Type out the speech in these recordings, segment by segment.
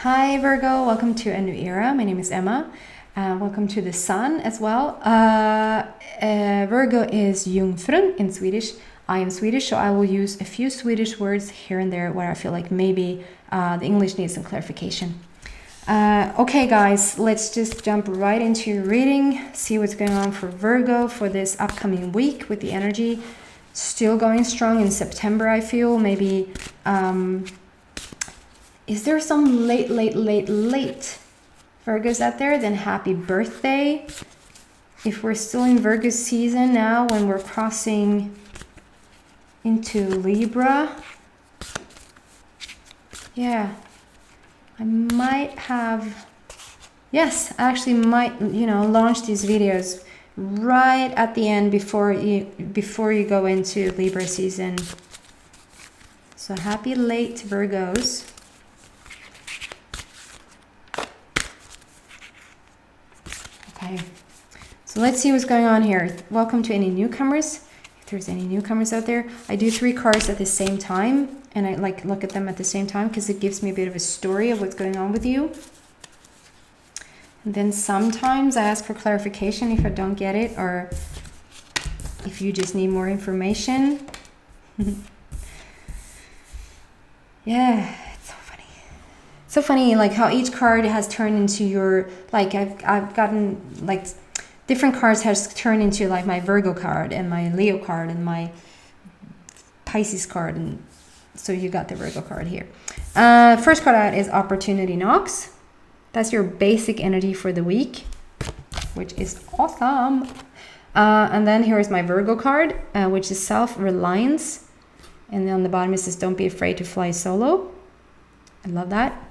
Hi Virgo, welcome to a new era. My name is Emma. Welcome to the sun as well. Virgo is Jungfrun in Swedish. I am Swedish, so I will use a few Swedish words here and there where I feel like maybe the English needs some clarification. Okay guys, let's just jump right into your reading, see what's going on for Virgo for this upcoming week with the energy still going strong in September. I feel maybe is there some late Virgos out there? Then happy birthday. If we're still in Virgo season now, when we're crossing into Libra, yeah, I might have, yes, I actually might, launch these videos right at the end before you go into Libra season. So happy late Virgos. Okay, so let's see what's going on here. Welcome to any newcomers. If there's any newcomers out there, I do 3 cards at the same time, and I like look at them at the same time because it gives me a bit of a story of what's going on with you. And then sometimes I ask for clarification if I don't get it, or if you just need more information. Yeah, it's so funny. So funny, like how each card has turned into your, like I've gotten like different cards has turned into like my Virgo card and my Leo card and my Pisces card, and so you got the Virgo card here. First card out is Opportunity Knocks. That's your basic energy for the week, which is awesome. And then here is my Virgo card, which is Self-Reliance. And then on the bottom it says, don't be afraid to fly solo. I love that.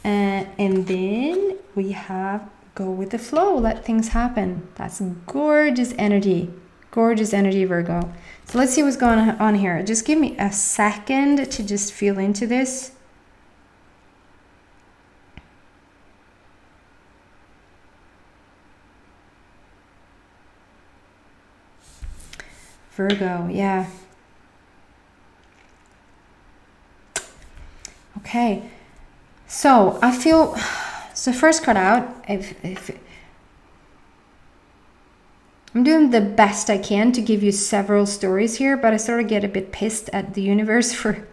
And then we have Go with the Flow, let things happen. That's gorgeous energy. Gorgeous energy, Virgo. So let's see what's going on here. Just give me a second to just feel into this. Virgo, yeah. Okay, so I feel, so first card out, if I'm doing the best I can to give you several stories here, but I sort of get a bit pissed at the universe for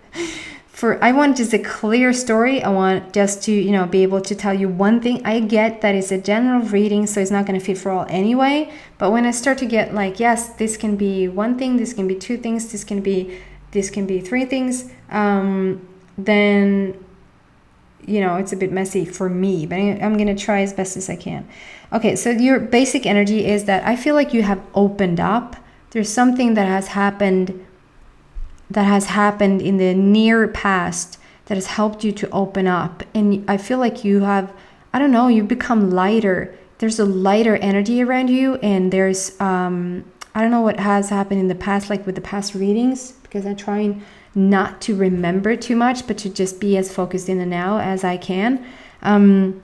I want just a clear story. I want just to, be able to tell you one thing. I get that it's a general reading, so it's not going to fit for all anyway. But when I start to get like, yes, this can be one thing, this can be 2 things, this can be 3 things, then, it's a bit messy for me, but I'm going to try as best as I can. Okay, so your basic energy is that I feel like you have opened up. There's something that has happened in the near past that has helped you to open up. And I feel like you have, I don't know, you've become lighter. There's a lighter energy around you. And there's, I don't know what has happened in the past, like with the past readings, because I'm trying not to remember too much, but to just be as focused in the now as I can. And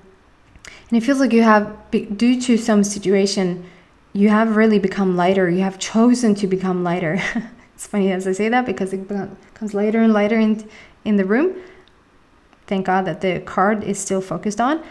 it feels like you have, due to some situation, you have really become lighter. You have chosen to become lighter. It's funny as I say that because it becomes lighter and lighter in the room. Thank God that the card is still focused on.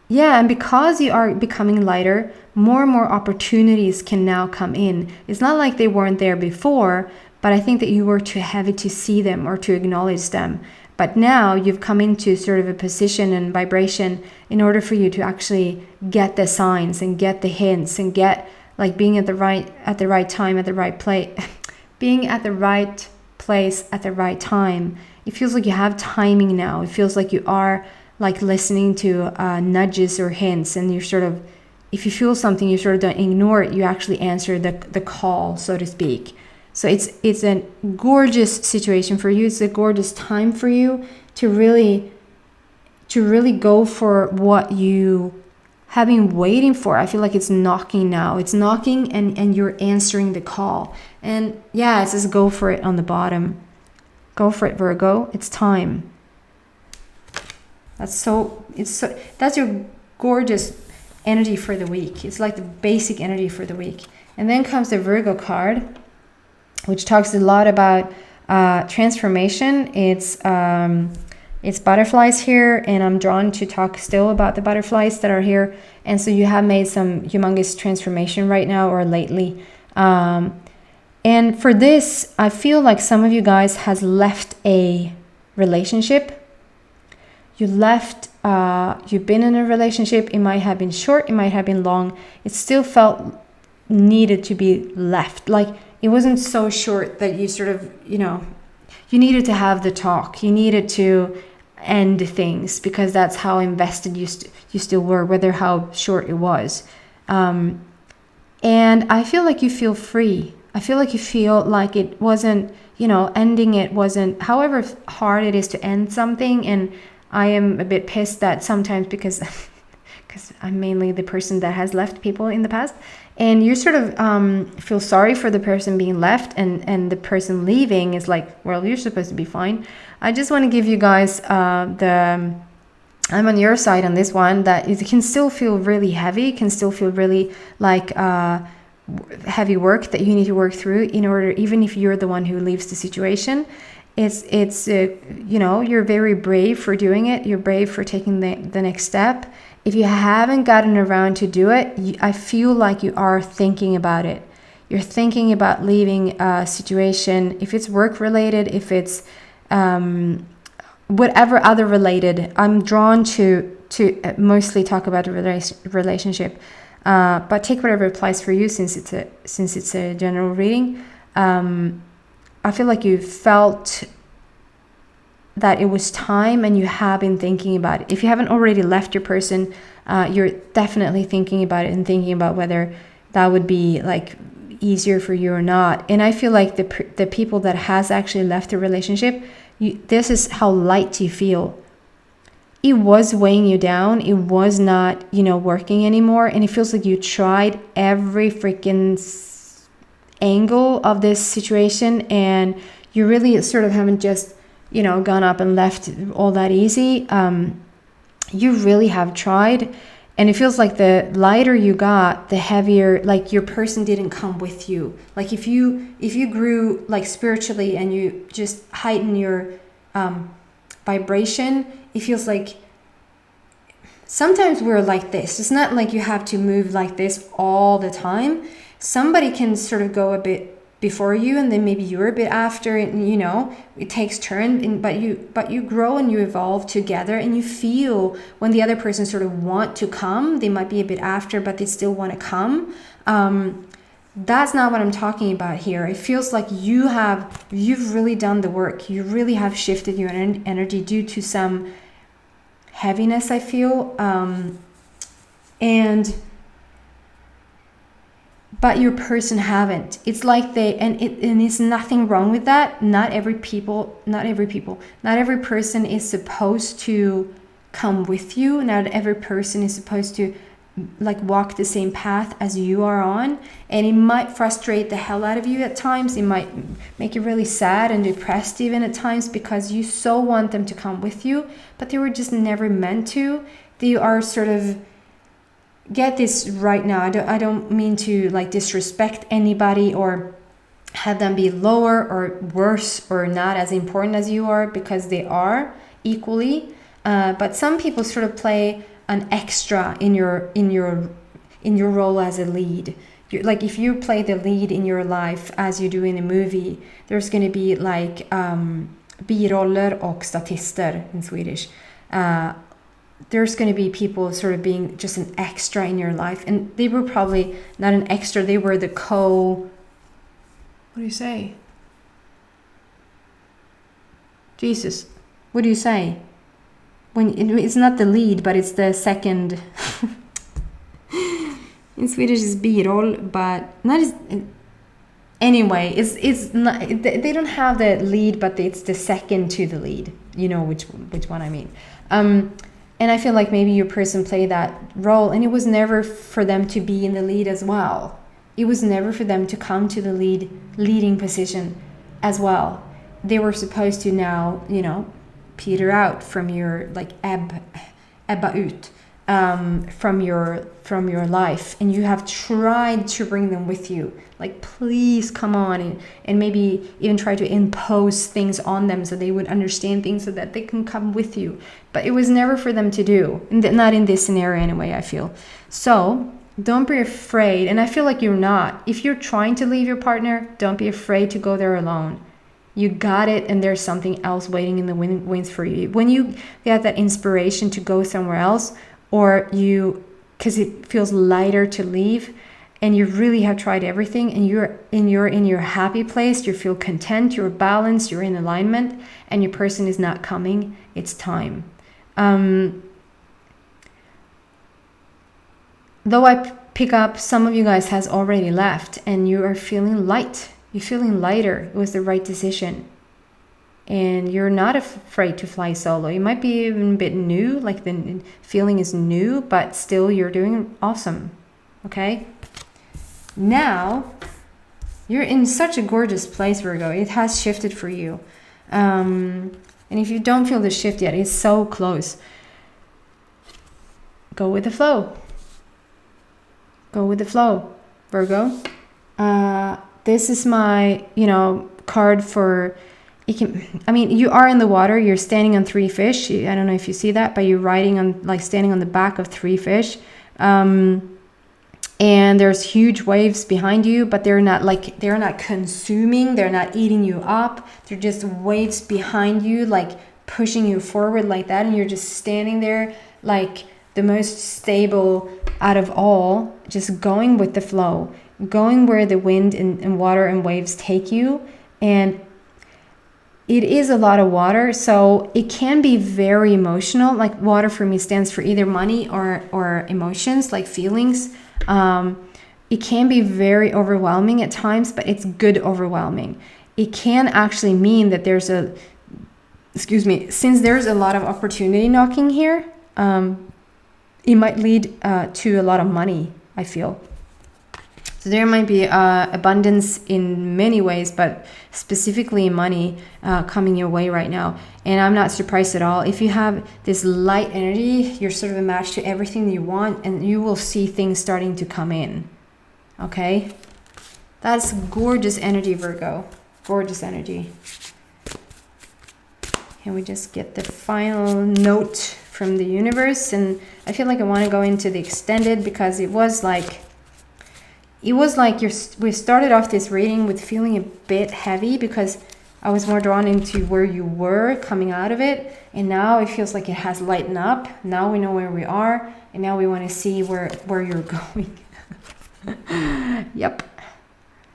Yeah, and because you are becoming lighter, more and more opportunities can now come in. It's not like they weren't there before, but I think that you were too heavy to see them or to acknowledge them. But now you've come into sort of a position and vibration in order for you to actually get the signs and get the hints and get like being at the right time, at the right place, being at the right place at the right time. It feels like you have timing now. It feels like you are like listening to nudges or hints, and you're sort of, if you feel something, you sort of don't ignore it. You actually answer the call, so to speak. So it's a gorgeous situation for you. It's a gorgeous time for you to really go for what you have been waiting for. I feel like it's knocking now. It's knocking and you're answering the call. And yeah, it says go for it on the bottom. Go for it, Virgo. It's time. That's your gorgeous energy for the week. It's like the basic energy for the week. And then comes the Virgo card, which talks a lot about Transformation, it's butterflies here, and I'm drawn to talk still about the butterflies that are here. And so you have made some humongous transformation right now or lately. And for this, I feel like some of you guys has left a relationship. You've been in a relationship. It might have been short, it might have been long. It still felt needed to be left. Like it wasn't so short that you sort of, you needed to have the talk. You needed to end things because that's how invested you still were, whether how short it was. And I feel like you feel free. I feel like you feel like it wasn't, ending it wasn't, however hard it is to end something. And I am a bit pissed that sometimes because I'm mainly the person that has left people in the past, and you sort of feel sorry for the person being left, and the person leaving is like, well, you're supposed to be fine. I just want to give you guys I'm on your side on this one, that it can still feel really heavy, can still feel really like heavy work that you need to work through in order, even if you're the one who leaves the situation. It's you're very brave for doing it. You're brave for taking the next step. If you haven't gotten around to do it, I feel like you are thinking about it. You're thinking about leaving a situation, if it's work related, if it's whatever other related. I'm drawn to mostly talk about the relationship, but take whatever applies for you, since it's a general reading. I feel like you felt that it was time, and you have been thinking about it. If you haven't already left your person, you're definitely thinking about it and thinking about whether that would be like easier for you or not. And I feel like the people that has actually left the relationship, this is how light you feel. It was weighing you down. It was not, working anymore. And it feels like you tried every freaking angle of this situation, and you really sort of haven't just gone up and left all that easy. You really have tried, and it feels like the lighter you got, the heavier, like your person didn't come with you. Like if you grew like spiritually and you just heighten your vibration, it feels like sometimes we're like this. It's not like you have to move like this all the time. Somebody can sort of go a bit before you, and then maybe you're a bit after, and it takes turn, but you grow and you evolve together, and you feel when the other person sort of want to come. They might be a bit after, but they still want to come. That's not what I'm talking about here. It feels like you've really done the work. You really have shifted your energy due to some heaviness, I feel, but your person haven't. It's like and it's nothing wrong with that. Not every person is supposed to come with you. Not every person is supposed to like walk the same path as you are on, and it might frustrate the hell out of you at times. It might make you really sad and depressed even at times, because you so want them to come with you, but they were just never meant to. They are sort of, get this right now, I don't mean to like disrespect anybody or have them be lower or worse or not as important as you are, because they are equally, but some people sort of play an extra in your role as a lead. Like if you play the lead in your life as you do in a movie, there's going to be like biroller och statister in Swedish. There's going to be people sort of being just an extra in your life, and they were probably not an extra, they were the what do you say? Jesus, what do you say? When it's not the lead, but it's the second. In Swedish it's biroll, but not as, anyway, it's not, they don't have the lead, but it's the second to the lead. You know which one I mean. And I feel like maybe your person played that role, and it was never for them to be in the lead as well. It was never for them to come to the leading position as well. They were supposed to now, peter out from your like ebba ut. from your life, and you have tried to bring them with you, like, please come on, and maybe even try to impose things on them so they would understand things so that they can come with you, but it was never for them to do, not in this scenario anyway, I feel. So don't be afraid, and I feel like you're not. If you're trying to leave your partner, don't be afraid to go there alone. You got it, and there's something else waiting in the wings for you. When you get that inspiration to go somewhere else, or because it feels lighter to leave, and you really have tried everything, and you're in your happy place, you feel content, you're balanced, you're in alignment, and your person is not coming, it's time. Though I pick up, some of you guys has already left, and you are feeling light. You're feeling lighter. It was the right decision. And you're not afraid to fly solo. You might be even a bit new, like the feeling is new, but still you're doing awesome. Okay? Now, you're in such a gorgeous place, Virgo. It has shifted for you. And if you don't feel the shift yet, it's so close. Go with the flow. Go with the flow, Virgo. This is my, card for, you are in the water, you're standing on 3 fish. I don't know if you see that, but you're standing on the back of 3 fish. And there's huge waves behind you, but they're not consuming, they're not eating you up. They're just waves behind you, like pushing you forward like that. And you're just standing there like the most stable out of all, just going with the flow, going where the wind and water and waves take you. And it is a lot of water, so it can be very emotional. Like, water for me stands for either money or emotions, like feelings. It can be very overwhelming at times, but it's good overwhelming. It can actually mean that since there's a lot of opportunity knocking here, it might lead to a lot of money, I feel. So there might be abundance in many ways, but specifically money coming your way right now. And I'm not surprised at all. If you have this light energy, you're sort of a match to everything you want, and you will see things starting to come in. Okay? That's gorgeous energy, Virgo. Gorgeous energy. Can we just get the final note from the universe? And I feel like I want to go into the extended, because it was like we started off this reading with feeling a bit heavy, because I was more drawn into where you were coming out of it, and now it feels like it has lightened up. Now we know where we are, and now we want to see where you're going. Yep.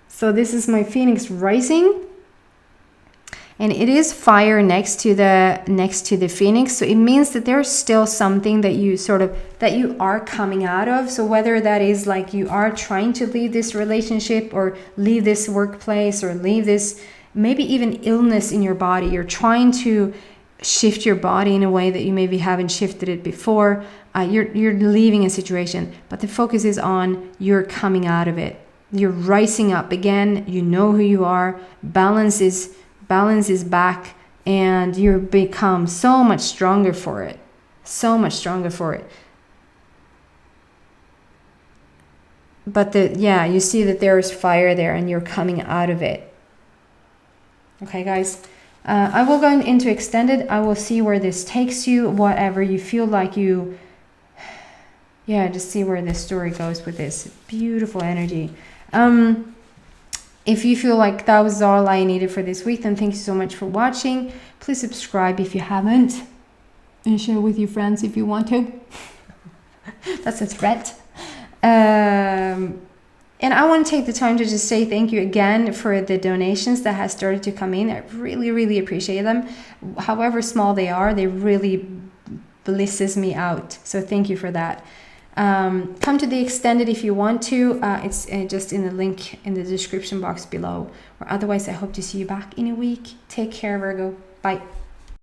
So this is my Phoenix rising, and it is fire next to the Phoenix, so it means that there's still something that you are coming out of. So whether that is like you are trying to leave this relationship, or leave this workplace, or leave this maybe even illness in your body, you're trying to shift your body in a way that you maybe haven't shifted it before. You're leaving a situation, but the focus is on you're coming out of it. You're rising up again. You know who you are. Balance is back, and you become so much stronger for it. So much stronger for it. But you see that there is fire there, and you're coming out of it. Okay, guys. I will go into extended. I will see where this takes you. Whatever you feel like just see where this story goes with this beautiful energy. If you feel like that was all I needed for this week, then thank you so much for watching. Please subscribe if you haven't, and share with your friends if you want to. That's a threat. And I want to take the time to just say thank you again for the donations that has started to come in. I really, really appreciate them. However small they are, they really blisses me out. So thank you for that. Come to the extended if you want to. It's just in the link in the description box below. Or otherwise, I hope to see you back in a week. Take care, Virgo. Bye.